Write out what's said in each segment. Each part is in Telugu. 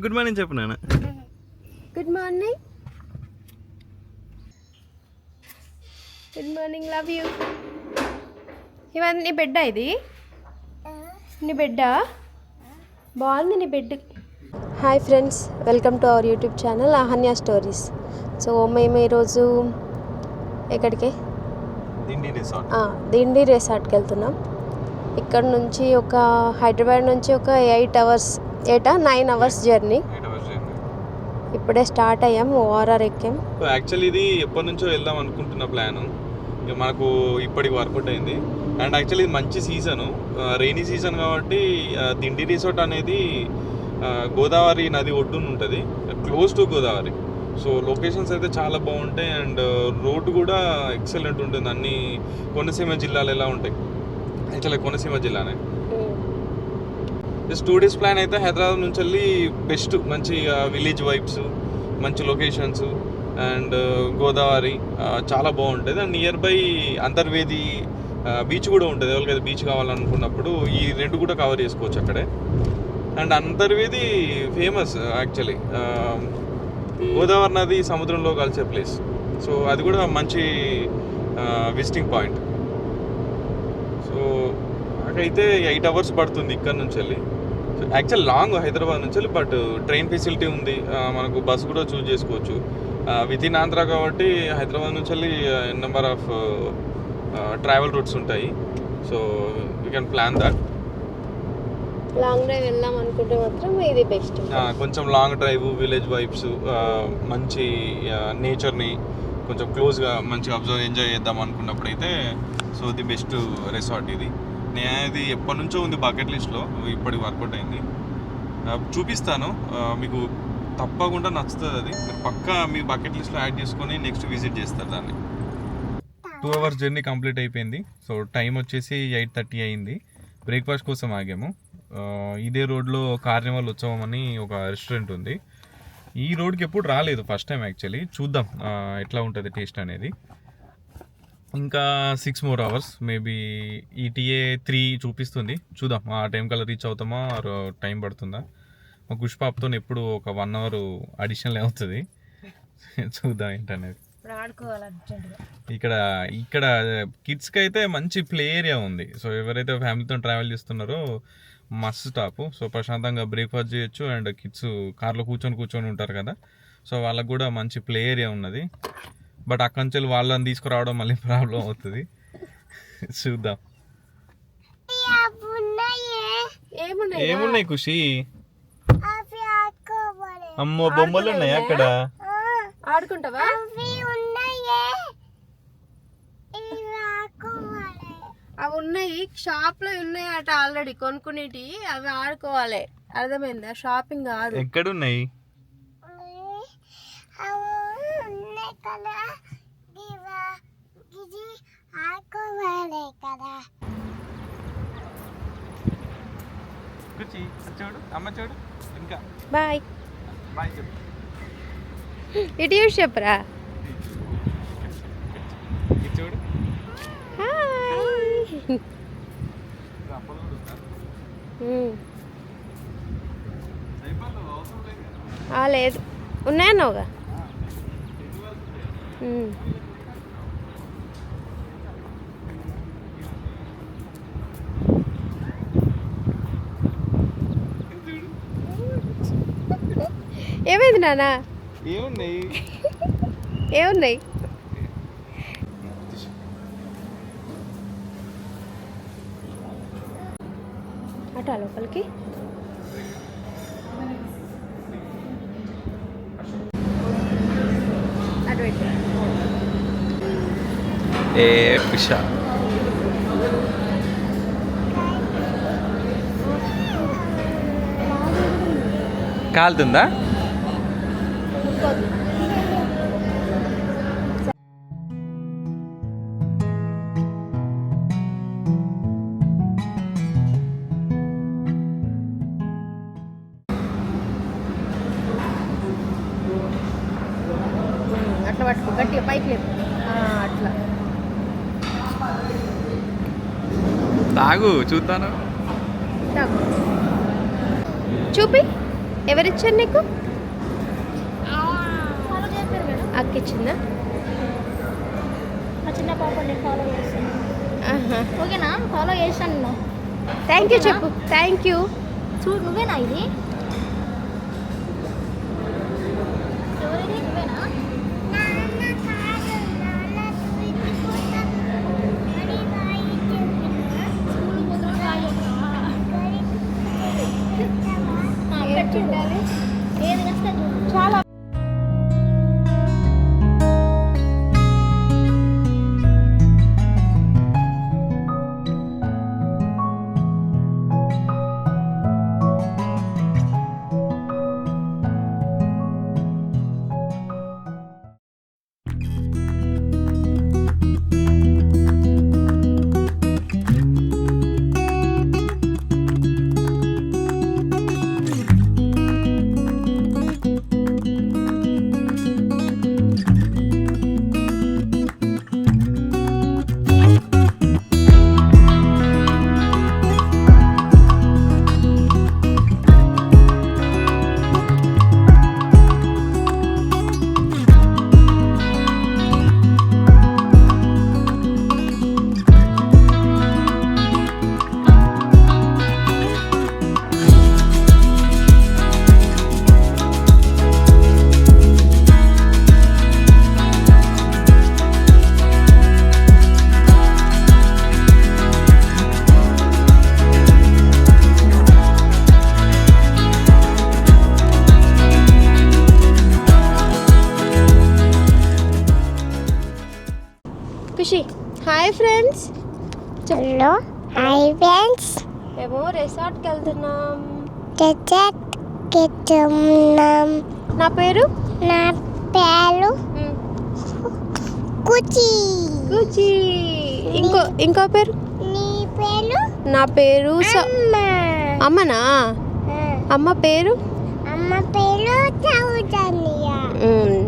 గుడ్ మార్నింగ్ చెప్పు నాన్న. Good morning. Good morning, love you. ఇవన్నీ నీ బెడ్డా? ఇది నీ బెడ్డా? బాగుంది నీ bed. Hi friends, welcome to our YouTube channel Ahanya stories. So మేము ఈరోజు ఎక్కడికి? దిండి రిసార్ట్కి వెళ్తున్నాం. ఇక్కడ నుంచి హైదరాబాద్ నుంచి ఒక 9 అవర్స్ జర్నీ. ఇప్పుడే స్టార్ట్ అయ్యాం, ఓఆర్ఆర్ ఎక్కాం. యాక్చువల్లీ ఇది ఎప్పటి నుంచో వెళ్దాం అనుకుంటున్న ప్లాను మనకు ఇప్పటికి వర్కౌట్ అయింది. అండ్ యాక్చువల్లీ ఇది మంచి సీజను, రెయినీ సీజన్ కాబట్టి దిండి రిసార్ట్ అనేది గోదావరి నది ఒడ్డున ఉంటుంది, close to Godavari. So locations అయితే చాలా బాగుంటాయి అండ్ రోడ్డు కూడా ఎక్సలెంట్ ఉంటుంది. అన్ని కోనసీమ జిల్లాలు ఎలా ఉంటాయి, యాక్చువల్లీ కోనసీమ జిల్లానే. జస్ట్ 2 days ప్లాన్ అయితే హైదరాబాద్ నుంచి వెళ్ళి బెస్ట్ మంచి విలేజ్ వైబ్స్, మంచి లొకేషన్స్ అండ్ గోదావరి చాలా బాగుంటుంది. And near by Antarvedi beach కూడా ఉంటుంది. ఎవరికైతే బీచ్ కావాలనుకున్నప్పుడు ఈ 2 కూడా కవర్ చేసుకోవచ్చు అక్కడే. And Antarvedi famous actually, Godavari నది సముద్రంలో కలిసే ప్లేస్. సో అది కూడా మంచి విజిటింగ్ పాయింట్. సో అక్కడైతే 8 hours పడుతుంది ఇక్కడ నుంచి వెళ్ళి. యాక్చువల్ లాంగ్ హైదరాబాద్ నుంచి వెళ్ళి, బట్ ట్రైన్ ఫెసిలిటీ ఉంది, మనకు బస్ కూడా చూస్ చేసుకోవచ్చు. విత్ ఇన్ ఆంధ్ర కాబట్టి హైదరాబాద్ నుంచి వెళ్ళి నెంబర్ ఆఫ్ ట్రావెల్ రూట్స్ ఉంటాయి. So you can plan that. Long drive వెళ్దాం అనుకుంటే మాత్రం ఇది బెస్ట్. కొంచెం లాంగ్ డ్రైవ్, విలేజ్ వైబ్స్, మంచి నేచర్ని కొంచెం క్లోజ్గా మంచిగా అబ్జర్వ్ ఎంజాయ్ చేద్దాం అనుకున్నప్పుడు అయితే సో ది బెస్ట్ రిసార్ట్ ఇది. ఇది ఎప్పటి నుంచో ఉంది బకెట్ లిస్ట్లో, ఇప్పటికి వర్కౌట్ అయింది. చూపిస్తాను మీకు, తప్పకుండా నచ్చుతుంది. అది మీరు పక్కా మీ బకెట్ లిస్ట్లో యాడ్ చేసుకొని నెక్స్ట్ విజిట్ చేస్తారు దాన్ని. 2 hours జర్నీ కంప్లీట్ అయిపోయింది. సో టైం వచ్చేసి 8:30 అయింది. బ్రేక్ఫాస్ట్ కోసం ఆగాము. ఇదే రోడ్లో కార్నివాల్ ఉత్సవం అని ఒక రెస్టారెంట్ ఉంది. ఈ రోడ్కి ఎప్పుడు రాలేదు, ఫస్ట్ టైం యాక్చువల్లీ. చూద్దాం ఎట్లా ఉంటుంది టేస్ట్ అనేది. ఇంకా 6 more hours, మేబీ ETA 3 చూపిస్తుంది. చూద్దాం ఆ టైం కల్లా రీచ్ అవుతామా, టైం పడుతుందా. మా పుష్పాప్తో ఎప్పుడు ఒక 1 hour అడిషనల్ అవుతుంది. చూద్దాం ఏంటనేది. ఇక్కడ కిడ్స్కి అయితే మంచి ప్లే ఏరియా ఉంది. సో ఎవరైతే ఫ్యామిలీతో ట్రావెల్ చేస్తున్నారో మస్ట్ స్టాప్. సో ప్రశాంతంగా బ్రేక్ఫాస్ట్ చేయొచ్చు అండ్ కిడ్స్ కార్లో కూర్చొని ఉంటారు కదా, సో వాళ్ళకు కూడా మంచి ప్లే ఏరియా ఉన్నది. బట్ అక్కడి నుంచి వాళ్ళని తీసుకురావడం మళ్ళీ ప్రాబ్లం అవుతుంది. చూద్దాం. ఏమున్నాయి ఖుషి? అమ్మో బొమ్మలు ఉన్నాయి అక్కడ, ఆడుకుంటావా? అవి ఉన్నాయి, షాప్ లో ఉన్నాయి అట ఆల్రెడీ కొనుక్కునేటి. అవి ఆడుకోవాలి, అర్థమైందా? షాపింగ్ కాదు. ఎక్కడున్నాయి? చూడు అమ్మ, చూడు ఇంకా. బాయ్ బాయ్ చెప్పు. ఇటు చూసి చెప్పరా. చూడు లేదు, ఉన్నాయన్నావుగా. ఏమైంది నాన్న? ఏమున్నాయి? అటు లోపలికి. అటు పెట్టు. ఏ పిషా కాలుతుందా? అట్లా పట్టుకో, గట్టిగా పైకి లేపు. అట్లా తాగు, చూస్తాను. తాగు, చూపి. ఎవరిచ్చారు నీకు? అక్క ఇచ్చిందా? మా చిన్న పాపని ఫాలో చేస్తాను. ఓకేనా? ఫాలో చేస్తాను నేను. థ్యాంక్ యూ చెప్పు. Thank you. చూడు, నువ్వేనా ఇది? ఎవరిది? నువ్వేనా? చూడాలి ఏది నచ్చితే చాలా. Khushi hi friends. Hello hi friends. మేము రిసార్ట్కి వెళ్తున్నాం. నా పేరు కుచి. కుచి. ఇంకో పేరు? నీ పేరు? నా పేరు అమ్మనా? అమ్మ పేరు? అమ్మ పేరు చౌదన్య.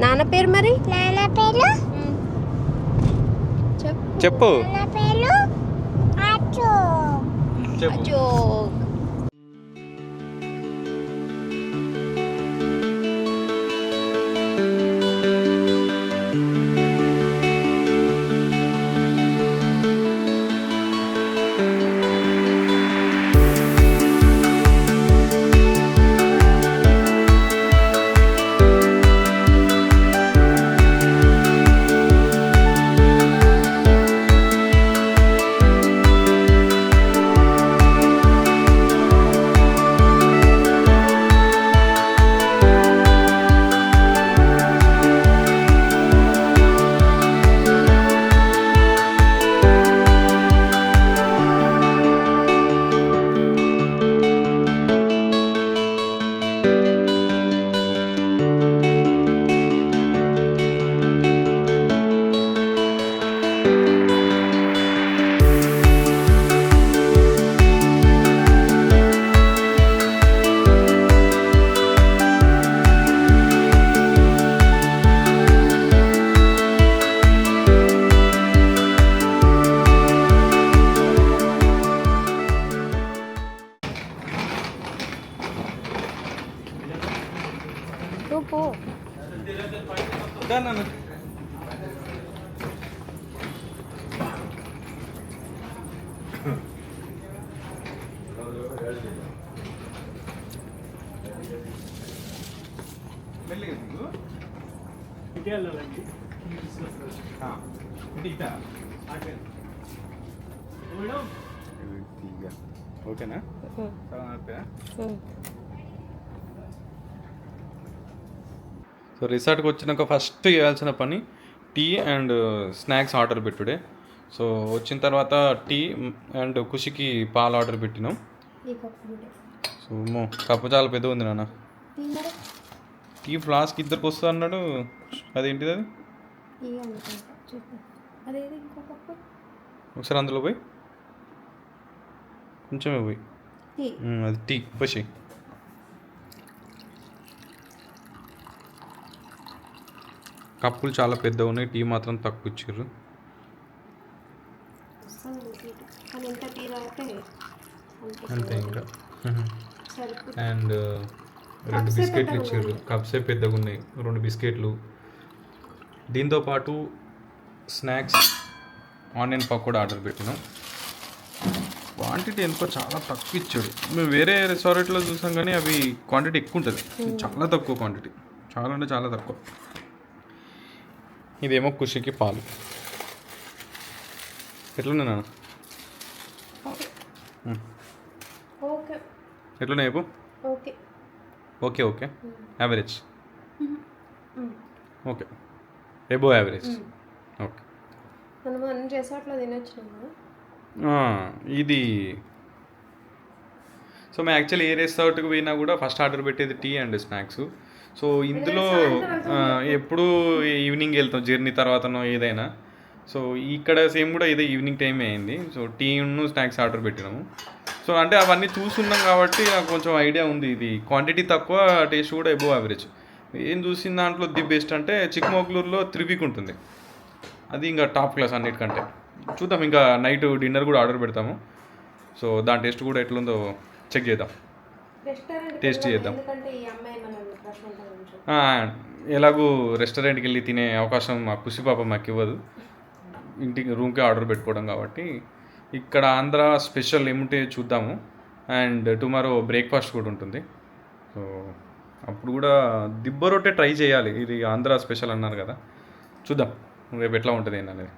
నాన్న పేరు మరి? నాన్న పేరు? చెప్పు. నాన్న పేరు చెప్పు. అశోక్. పో. ఓకేనా? సో రిసార్ట్కి వచ్చినాక ఫస్ట్ చేయాల్సిన పని టీ అండ్ స్నాక్స్ ఆర్డర్ పెట్టుడే. సో వచ్చిన తర్వాత టీ అండ్ ఖుషికి పాలు ఆర్డర్ పెట్టినాం. సో కప్పు చాలా పెద్ద ఉంది నాన్న. టీ ఫ్లాస్క్ ఇద్దరికి వస్తుంది అన్నాడు. అదేంటిది అది? ఒకసారి అందులో పోయి కొంచెమే పోయి అది టీ ఖుషి. కప్పులు చాలా పెద్దగా ఉన్నాయి, టీ మాత్రం తక్కువ ఇచ్చారు. అంతే ఇంకా. అండ్ 2 బిస్కెట్లు ఇచ్చారు. కప్సే పెద్దగా ఉన్నాయి, 2 బిస్కెట్లు. దీంతోపాటు స్నాక్స్ ఆనియన్ పకోడా ఆర్డర్ పెట్టినాం. క్వాంటిటీ ఎంతో చాలా తక్కువ ఇచ్చాడు. మేము వేరే రెస్టారెంట్లో చూసాం కానీ అవి క్వాంటిటీ ఎక్కువ ఉంటుంది, చాలా తక్కువ క్వాంటిటీ, చాలా అంటే చాలా తక్కువ. ఇదేమో ఖుషికి పాలు. ఎట్లున్నా నాన్న? ఓకే ఎట్లున్నాయి చెప్పు. Okay okay okay average. Okay above average. Okay మనం అన్ని రిసార్ట్లో తినొచ్చినాము. ఇది సో మేము యాక్చువల్లీ ఏ రెస్టారెంట్కి పోయినా కూడా ఫస్ట్ ఆర్డర్ పెట్టేది టీ అండ్ స్నాక్స్. సో ఇందులో ఎప్పుడు ఈవినింగ్ వెళ్తాం జర్నీ తర్వాతనో ఏదైనా. సో ఇక్కడ సేమ్ కూడా ఇదే ఈవినింగ్ టైం అయింది. సో టీను స్నాక్స్ ఆర్డర్ పెట్టినాము. సో అంటే అవన్నీ చూస్తున్నాం కాబట్టి నాకు కొంచెం ఐడియా ఉంది. ఇది క్వాంటిటీ తక్కువ, టేస్ట్ కూడా ఎబో యావరేజ్. ఏం చూసిన దాంట్లో ది బెస్ట్ అంటే చిక్మగళూరులో 3 వీక్ ఉంటుంది, అది ఇంకా టాప్ క్లాస్ అన్నిటికంటే. చూద్దాం, ఇంకా నైట్ డిన్నర్ కూడా ఆర్డర్ పెడతాము. సో దాని టేస్ట్ కూడా ఎట్లుందో చెక్ చేద్దాం, టేస్ట్ చేద్దాం. ఎలాగూ రెస్టారెంట్కి వెళ్ళి తినే అవకాశం మా ఖుషి పాప మాకు ఇవ్వదు, ఇంటికి రూమ్కే ఆర్డర్ పెట్టుకోవడం కాబట్టి. ఇక్కడ ఆంధ్ర స్పెషల్ ఏముంటే చూద్దాము. అండ్ టుమారో బ్రేక్ఫాస్ట్ కూడా ఉంటుంది. సో అప్పుడు కూడా దిబ్బ రొట్టె ట్రై చేయాలి, ఇది ఆంధ్ర స్పెషల్ అన్నారు కదా. చూద్దాం రేపు ఎట్లా ఉంటుంది ఏంటనేది.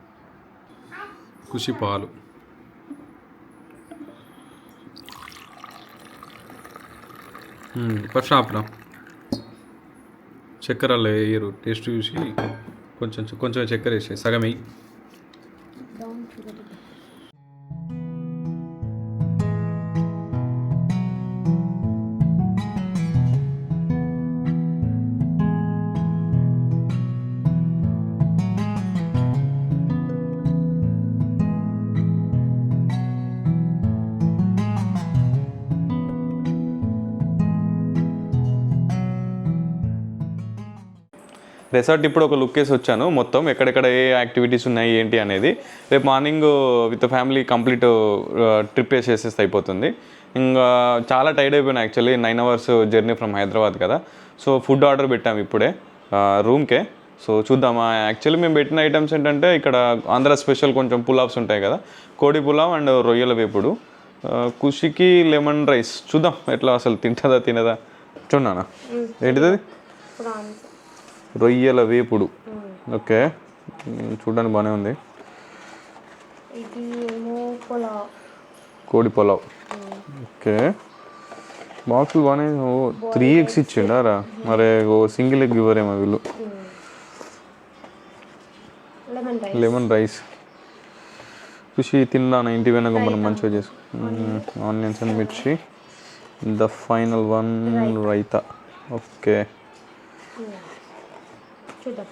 ఖుషి పాలు. ఫస్ట్ ఆపరా, చక్కెర వేయరు, టేస్ట్ చూసి కొంచెం కొంచెం చక్కెర వేసి సగం వేయి. రిసార్ట్ ఇప్పుడు ఒక లుక్ వేసి వచ్చాను, మొత్తం ఎక్కడెక్కడ ఏ యాక్టివిటీస్ ఉన్నాయి ఏంటి అనేది. రేపు morning with family complete trip వేసేస్తే అయిపోతుంది. ఇంకా చాలా టైర్డ్ అయిపోయినా actually, 9 hours journey from Hyderabad కదా. సో ఫుడ్ ఆర్డర్ పెట్టాము ఇప్పుడే రూమ్కే. సో చూద్దామా. యాక్చువల్లీ మేము పెట్టిన ఐటమ్స్ ఏంటంటే ఇక్కడ ఆంధ్ర స్పెషల్ కొంచెం పులావ్స్ ఉంటాయి కదా, కోడి పులావ్ అండ్ రొయ్యల వేపుడు. ఖుషికి లెమన్ రైస్. చూద్దాం ఎట్లా అసలు తింటుందా తినదా. చూడనా ఏంటిది, రొయ్యల వేపుడు. ఓకే చూడడానికి బాగానే ఉంది. కోడి పులావ్. ఓకే బాక్సులు బాగానే 3x ఇచ్చిండారా, మరి సింగిల్ ఎగ్ ఇవ్వరేమో వీళ్ళు. Lemon rice. ఖుషి తిన్నాను ఇంటి వెనక మనం మంచిగా చేసుకున్నాం. ఆనియన్స్ అండ్ మిర్చి. The final one raita. Okay చూద్దాం.